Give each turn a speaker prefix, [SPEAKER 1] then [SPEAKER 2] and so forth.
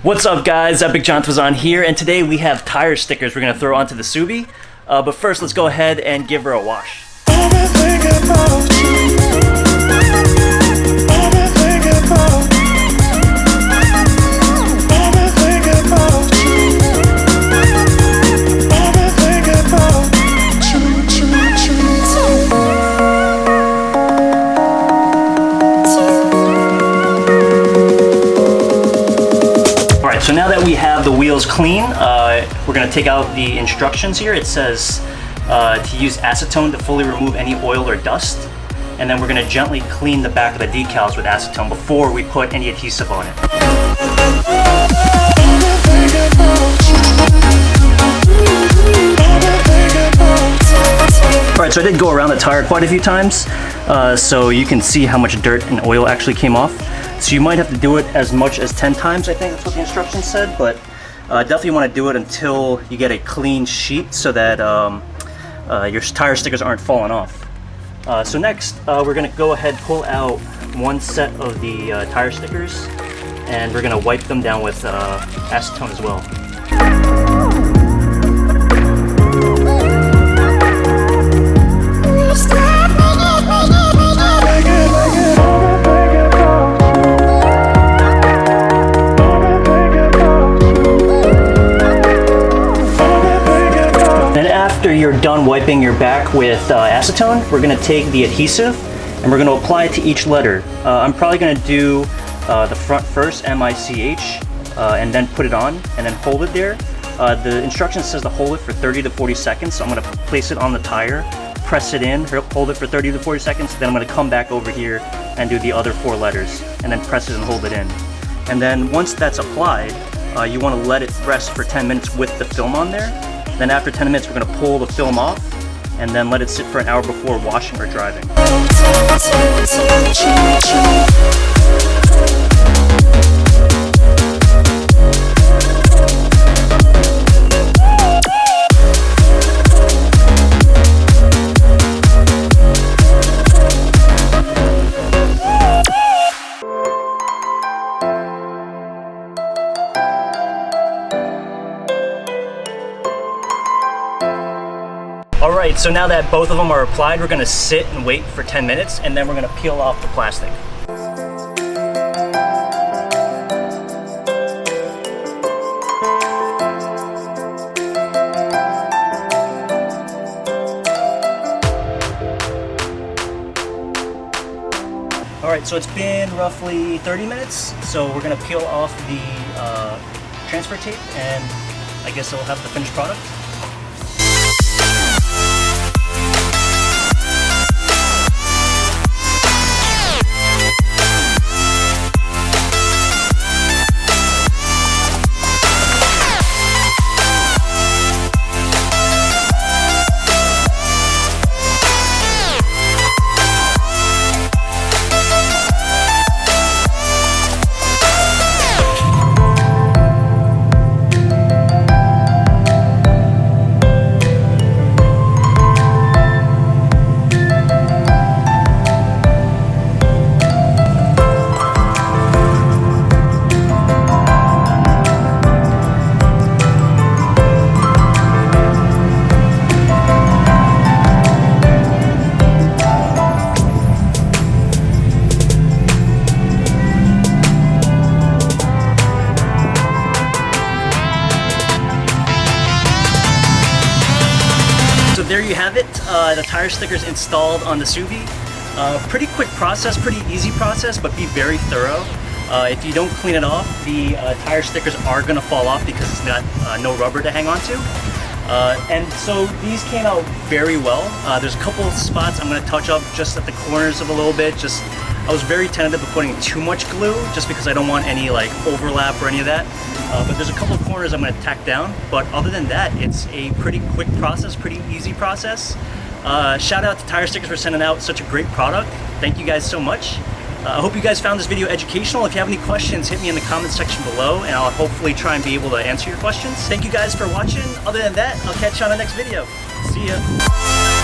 [SPEAKER 1] What's up guys, EPICJONTUAZON here, and today we have tire stickers we're going to throw onto the Subie. But first, let's go ahead and give her a wash. So now that we have the wheels clean, we're going to take out the instructions here. It says to use acetone to fully remove any oil or dust. And then we're going to gently clean the back of the decals with acetone before we put any adhesive on it. Alright, so I did go around the tire quite a few times, so you can see how much dirt and oil actually came off. So you might have to do it as much as 10 times, I think that's what the instructions said, but definitely want to do it until you get a clean sheet so that your tire stickers aren't falling off. So next, we're going to go ahead and pull out one set of the tire stickers, and we're going to wipe them down with acetone as well. After you're done wiping your back with acetone, we're going to take the adhesive and we're going to apply it to each letter. I'm probably going to do the front first, M-I-C-H, and then put it on and then hold it there. The instruction says to hold it for 30 to 40 seconds, so I'm going to place it on the tire, press it in, hold it for 30 to 40 seconds, then I'm going to come back over here and do the other 4 letters, and then press it and hold it in. And then once that's applied, you want to let it rest for 10 minutes with the film on there. Then after 10 minutes, we're going to pull the film off and then let it sit for an hour before washing or driving. Alright, so now that both of them are applied, we're going to sit and wait for 10 minutes, and then we're going to peel off the plastic. Alright, so it's been roughly 30 minutes, so we're going to peel off the transfer tape, and I guess it'll have the finished product. There you have it, the tire stickers installed on the Subie. Pretty quick process, pretty easy process, but be very thorough. If you don't clean it off, the tire stickers are going to fall off because it's got no rubber to hang on to. And so these came out very well. There's a couple of spots I'm going to touch up just at the corners of a little bit. I was very tentative of putting too much glue just because I don't want any like overlap or any of that. But there's a couple of corners I'm going to tack down. But other than that, it's a pretty quick process, pretty easy process. Shout out to Tire Stickers for sending out such a great product. Thank you guys so much. I hope you guys found this video educational. If you have any questions, hit me in the comment section below, and I'll hopefully try and be able to answer your questions. Thank you guys for watching. Other than that, I'll catch you on the next video. See ya.